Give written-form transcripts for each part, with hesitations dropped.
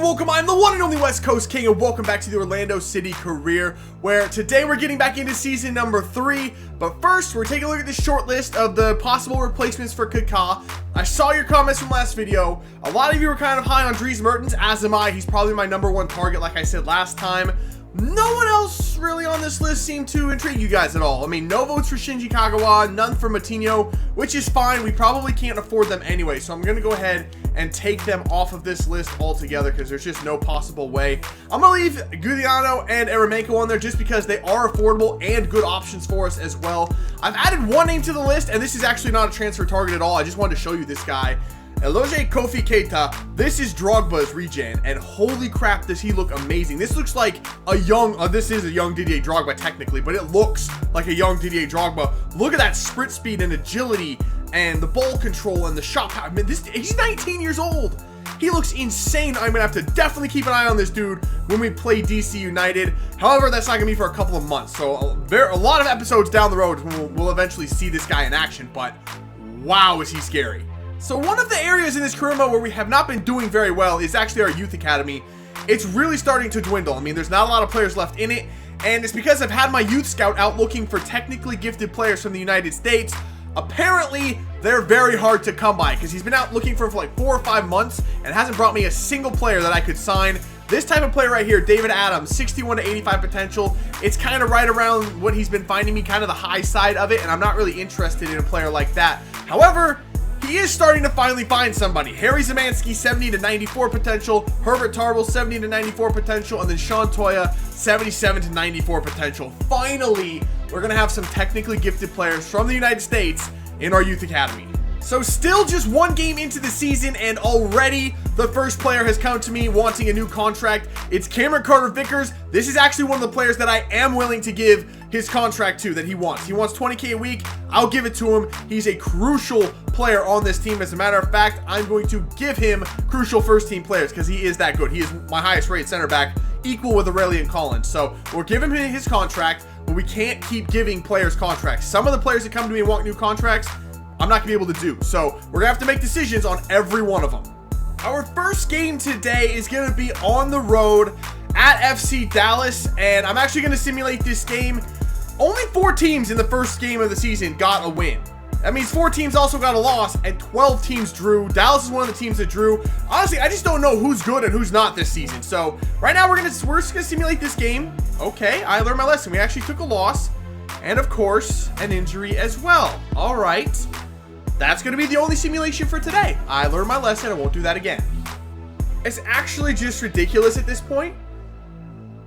welcome. I'm the one and only West Coast King, and welcome back to the Orlando City career, where today we're getting back into season number 3. But first, we're taking a look at this short list of the possible replacements for Kaká. I saw your comments from last video. A lot of you were kind of high on Dries Mertens, as am I. He's probably my #1 target, like I said last time. No one else really on this list seemed to intrigue you guys at all. I mean, no votes for Shinji Kagawa, none for Matinho, which is fine. We probably can't afford them anyway, so I'm going to go ahead and take them off of this list altogether because there's just no possible way. I'm going to leave Giuliano and Eremenko on there just because they are affordable and good options for us as well. I've added one name to the list, and this is actually not a transfer target at all. I just wanted to show you this guy. Eloge Kofi Keita. This is Drogba's regen, and holy crap, does he look amazing. This looks like a young, this is a young Didier Drogba technically, but it looks like a young Didier Drogba. Look at that sprint speed and agility and the ball control and the shot power. I mean, he's 19 years old. He looks insane. I'm gonna have to definitely keep an eye on this dude when we play DC United. However, that's not gonna be for a couple of months, so a lot of episodes down the road we'll eventually see this guy in action, but wow, is he scary. So one of the areas in this career mode where we have not been doing very well is actually our youth academy. It's really starting to dwindle. I mean, there's not a lot of players left in it, and it's because I've had my youth scout out looking for technically gifted players from the United States. Apparently, they're very hard to come by because he's been out looking for like 4 or 5 months and hasn't brought me a single player that I could sign. This type of player right here, David Adams, 61 to 85 potential. It's kind of right around what he's been finding me, kind of the high side of it, and I'm not really interested in a player like that. However, he is starting to finally find somebody. Harry Zemansky, 70 to 94 potential. Herbert Tarble, 70 to 94 potential. And then Sean Toya, 77 to 94 potential. Finally, we're going to have some technically gifted players from the United States in our youth academy. So still just 1 game into the season, and already the first player has come to me wanting a new contract. It's Cameron Carter-Vickers. This is actually one of the players that I am willing to give his contract to that he wants. He wants 20K a week. I'll give it to him. He's a crucial player on this team. As a matter of fact, I'm going to give him crucial first team players because he is that good. He is my highest rated center back, equal with Aurelian Collins. So we're giving him his contract, but we can't keep giving players contracts. Some of the players that come to me and want new contracts, I'm not gonna be able to do. So we're gonna have to make decisions on every one of them. Our first game today is gonna be on the road at FC Dallas, and I'm actually gonna simulate this game. Only 4 teams in the first game of the season got a win. That means 4 teams also got a loss, and 12 teams drew. Dallas is one of the teams that drew. Honestly, I just don't know who's good and who's not this season. So right now we're just gonna simulate this game. Okay, I learned my lesson. We actually took a loss, and of course, an injury as well. All right. That's going to be the only simulation for today. I learned my lesson. I won't do that again. It's actually just ridiculous at this point.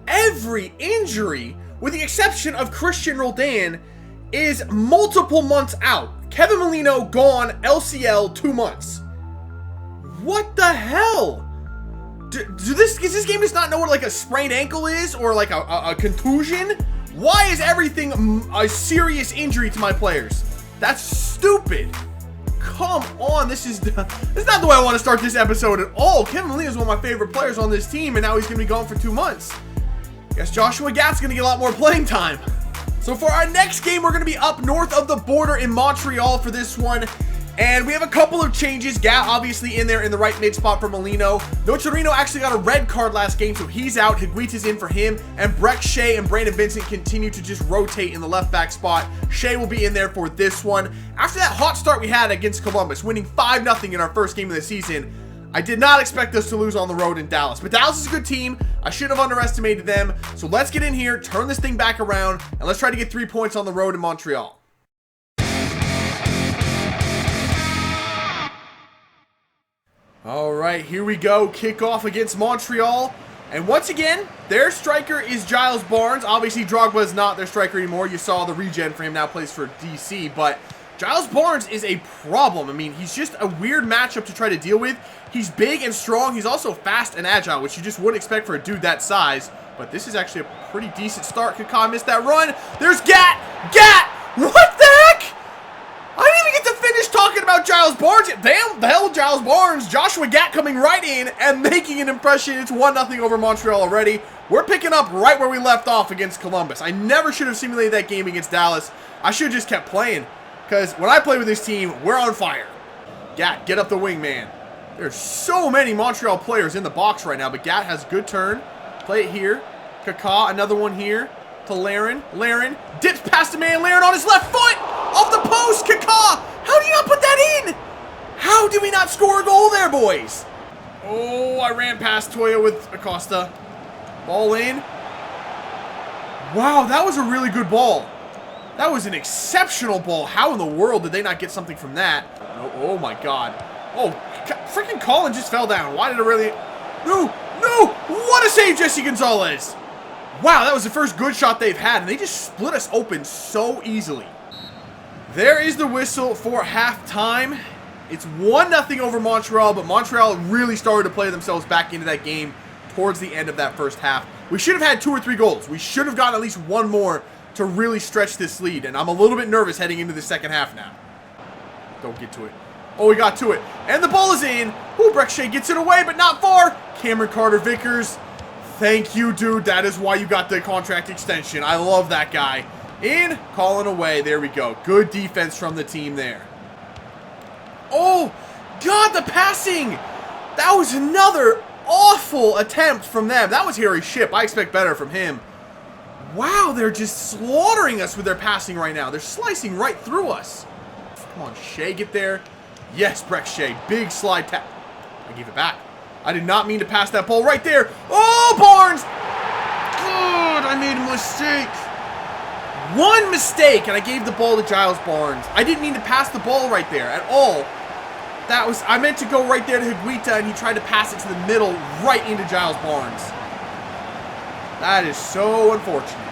Every injury, with the exception of Christian Roldan, is multiple months out. Kevin Molino gone, LCL 2 months. What the hell? Does this game just not know what like a sprained ankle is or like a contusion? Why is everything a serious injury to my players? That's stupid. Come on, this is not the way I want to start this episode at all. Kevin Molina is one of my favorite players on this team, and now he's going to be gone for 2 months. Guess Joshua Gat's going to get a lot more playing time. So for our next game, we're going to be up north of the border in Montreal for this one. And we have a couple of changes. Gat obviously in there in the right mid spot for Molino. Nocerino actually got a red card last game, so he's out. Higuita's in for him. And Breck Shea and Brandon Vincent continue to just rotate in the left back spot. Shea will be in there for this one. After that hot start we had against Columbus, winning 5-0 in our first game of the season, I did not expect us to lose on the road in Dallas. But Dallas is a good team. I shouldn't have underestimated them. So let's get in here, turn this thing back around, and let's try to get 3 points on the road in Montreal. All right, here we go. Kickoff against Montreal. And once again, their striker is Giles Barnes. Obviously, Drogba is not their striker anymore. You saw the regen for him, now plays for DC. But Giles Barnes is a problem. I mean, he's just a weird matchup to try to deal with. He's big and strong. He's also fast and agile, which you just wouldn't expect for a dude that size. But this is actually a pretty decent start. Kaká missed that run. There's Gat! Gat! What the heck? I didn't even get to finish talking about Giles Barnes. Damn, the hell with Giles Barnes. Joshua Gat coming right in and making an impression. It's 1-0 over Montreal already. We're picking up right where we left off against Columbus. I never should have simulated that game against Dallas. I should have just kept playing, because when I play with this team, we're on fire. Gat, get up the wing, man. There's so many Montreal players in the box right now, but Gat has a good turn. Play it here. Kaká, another one here to Laren. Laren dips past a man. Laren on his left foot. Off the post. Kaká. How do you not put that in? How do we not score a goal there, boys? Oh, I ran past Toya with Acosta. Ball in. Wow, that was a really good ball. That was an exceptional ball. How in the world did they not get something from that? Oh my God. Oh, freaking Colin just fell down. Why did it really... No, no! What a save, Jesse Gonzalez! Wow, that was the first good shot they've had, and they just split us open so easily. There is the whistle for halftime. It's 1-0 over Montreal, but Montreal really started to play themselves back into that game towards the end of that first half. We should have had 2 or 3 goals. We should have gotten at least one more to really stretch this lead, and I'm a little bit nervous heading into the second half now. Don't get to it. Oh, we got to it. And the ball is in. Ooh, Breckshea gets it away, but not far. Cameron Carter-Vickers. Thank you, dude. That is why you got the contract extension. I love that guy. In, calling away. There we go. Good defense from the team there. Oh, God, the passing. That was another awful attempt from them. That was Harry Ship. I expect better from him. Wow, they're just slaughtering us with their passing right now. They're slicing right through us. Come on, Shea, get there. Yes, Breckshea. Big slide tap. I gave it back. I did not mean to pass that ball right there. Oh, Barnes! Good, I made a mistake. One mistake, and I gave the ball to Giles Barnes. I didn't mean to pass the ball right there at all. That was, I meant to go right there to Higuita, and he tried to pass it to the middle, right into Giles Barnes. That is so unfortunate.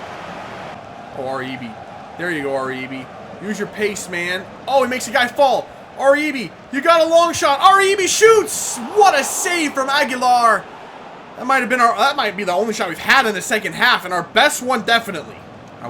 Oh, Aribi. There you go, Aribi. Use your pace, man. Oh, he makes a guy fall. Aribi, you got a long shot. Aribi shoots. What a save from Aguilar. That might have been that might be the only shot we've had in the second half, and our best one definitely.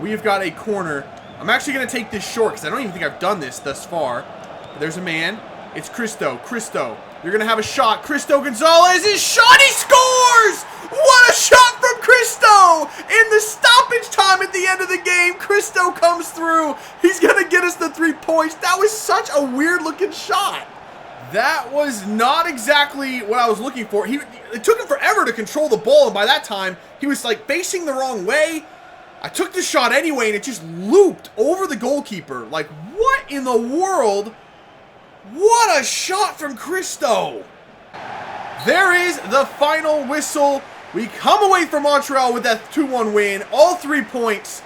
We have got a corner. I'm actually going to take this short because I don't even think I've done this thus far. But there's a man. It's CRISTO. CRISTO, you're going to have a shot. CRISTO Gonzalez is shot. He scores! What a shot from CRISTO! In the stoppage time at the end of the game, CRISTO comes through. He's going to get us the 3 points. That was such a weird looking shot. That was not exactly what I was looking for. It took him forever to control the ball, and by that time, he was like facing the wrong way. I took the shot anyway, and it just looped over the goalkeeper. Like, what in the world? What a shot from CRISTO. There is the final whistle. We come away from Montreal with that 2-1 win. All 3 points.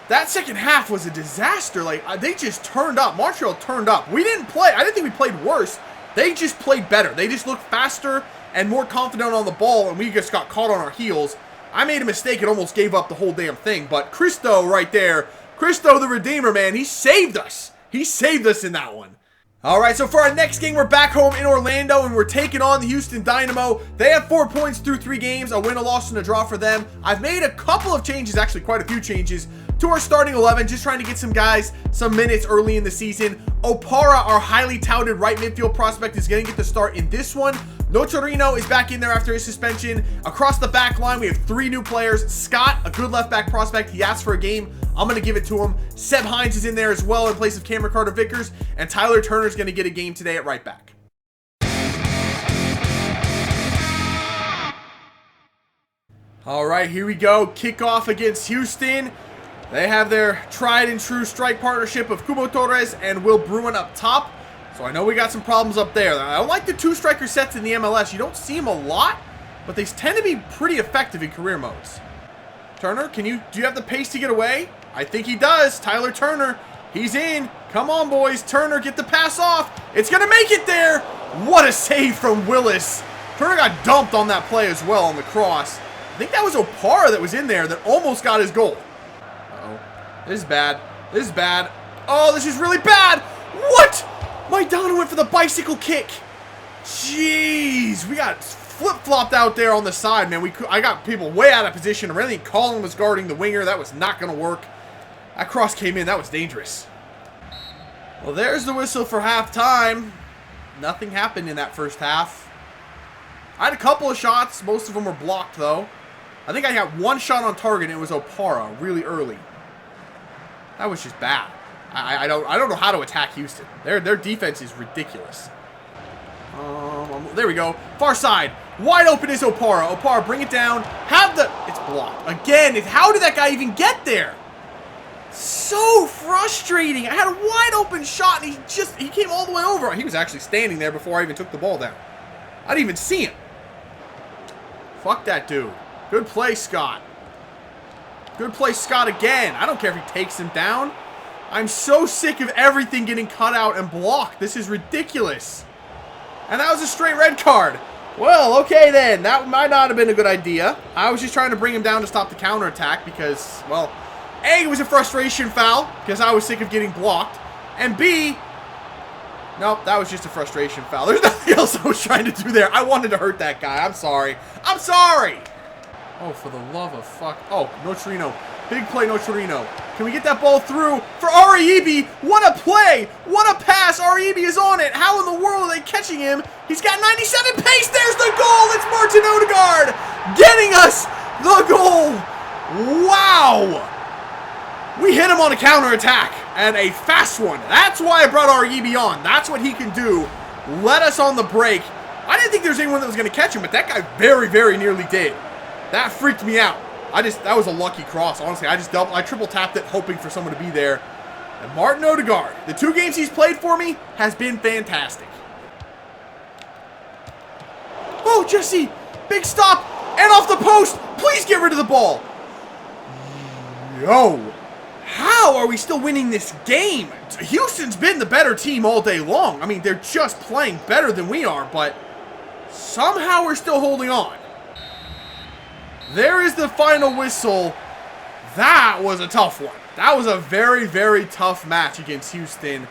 That second half was a disaster. Like, they just turned up. Montreal turned up. We didn't play. I didn't think we played worse. They just played better. They just looked faster and more confident on the ball, and we just got caught on our heels. I made a mistake and almost gave up the whole damn thing. But CRISTO right there, CRISTO the Redeemer, man, he saved us. He saved us in that one. All right, so for our next game, we're back home in Orlando, and we're taking on the Houston Dynamo. They have 4 points through 3 games, a win, a loss, and a draw for them. I've made a couple of changes, actually quite a few changes, to our starting 11, just trying to get some guys some minutes early in the season. Opara, our highly touted right midfield prospect, is going to get the start in this one. Nocerino is back in there after his suspension. Across the back line, we have 3 new players. Scott, a good left back prospect, he asked for a game. I'm going to give it to him. Seb Hines is in there as well in place of Cameron Carter-Vickers, and Tyler Turner is going to get a game today at right back. All right, here we go. Kickoff against Houston. They have their tried and true strike partnership of Kubo Torres and Will Bruin up top. So I know we got some problems up there. I don't like the 2 striker sets in the MLS. You don't see them a lot, but they tend to be pretty effective in career modes. Turner, do you have the pace to get away? I think he does. Tyler Turner, he's in. Come on, boys. Turner, get the pass off. It's going to make it there. What a save from Willis. Turner got dumped on that play as well on the cross. I think that was Opara that was in there that almost got his goal. Uh-oh. This is bad. This is bad. Oh, this is really bad. What? Maidana went for the bicycle kick. Jeez. We got flip-flopped out there on the side, man. I got people way out of position. I really think Colin was guarding the winger. That was not going to work. That cross came in. That was dangerous. Well, there's the whistle for halftime. Nothing happened in that first half. I had a couple of shots. Most of them were blocked, though. I think I got 1 shot on target, and it was Opara really early. That was just bad. I don't know how to attack Houston. Their defense is ridiculous. Come on, there we go. Far side. Wide open is Opara. Opara, bring it down. It's blocked. Again, how did that guy even get there? So frustrating. I had a wide open shot and he came all the way over. He was actually standing there before I even took the ball down. I didn't even see him. Fuck that dude. Good play, Scott. Good play, Scott, again. I don't care if he takes him down. I'm so sick of everything getting cut out and blocked. This is ridiculous. And that was a straight red card. Well, okay then. That might not have been a good idea. I was just trying to bring him down to stop the counterattack because, well, A, it was a frustration foul because I was sick of getting blocked. And B, nope, that was just a frustration foul. There's nothing else I was trying to do there. I wanted to hurt that guy. I'm sorry. I'm sorry. Oh, for the love of fuck. Oh, Nocerino. Big play, Nocerino. Can we get that ball through for Ariebe? What a play! What a pass! Ariebe is on it. How in the world are they catching him? He's got 97 pace. There's the goal. It's Martin Odegaard getting us the goal. Wow! We hit him on a counterattack and a fast one. That's why I brought Ariebe on. That's what he can do. Let us on the break. I didn't think there was anyone that was going to catch him, but that guy very, very nearly did. That freaked me out. That was a lucky cross, honestly. I triple tapped it, hoping for someone to be there. And Martin Odegaard, the 2 games he's played for me, has been fantastic. Oh, Jesse, big stop, and off the post. Please get rid of the ball. Yo, how are we still winning this game? Houston's been the better team all day long. I mean, they're just playing better than we are, but somehow we're still holding on. There is the final whistle. That was a tough one. That was a very, very tough match against Houston.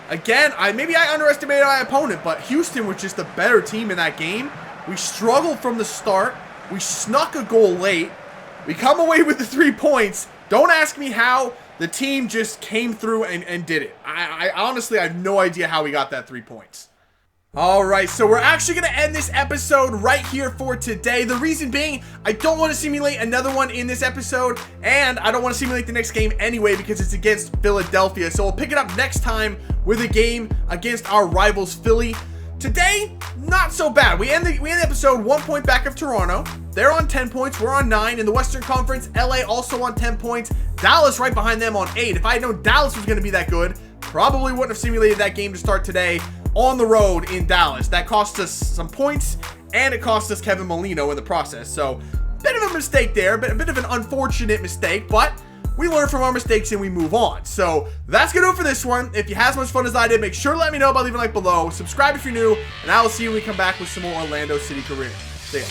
Again, maybe I underestimated my opponent, but Houston was just a better team in that game. We struggled from the start. We snuck a goal late. We come away with the 3 points. Don't ask me how. The team just came through and did it. I honestly, I have no idea how we got that 3 points. Alright, so we're actually going to end this episode right here for today. The reason being, I don't want to simulate another one in this episode, and I don't want to simulate the next game anyway because it's against Philadelphia. So we'll pick it up next time with a game against our rivals, Philly. Today, not so bad. We end the episode 1 point back of Toronto. They're on 10 points. We're on 9. In the Western Conference, LA also on 10 points. Dallas right behind them on 8. If I had known Dallas was going to be that good, probably wouldn't have simulated that game to start today on the road in Dallas. That cost us some points, and it cost us Kevin Molino in the process. So, bit of a mistake there, a bit of an unfortunate mistake, but we learn from our mistakes and we move on. So, that's going to do it for this one. If you had as much fun as I did, make sure to let me know by leaving a like below. Subscribe if you're new, and I will see you when we come back with some more Orlando City career. See ya.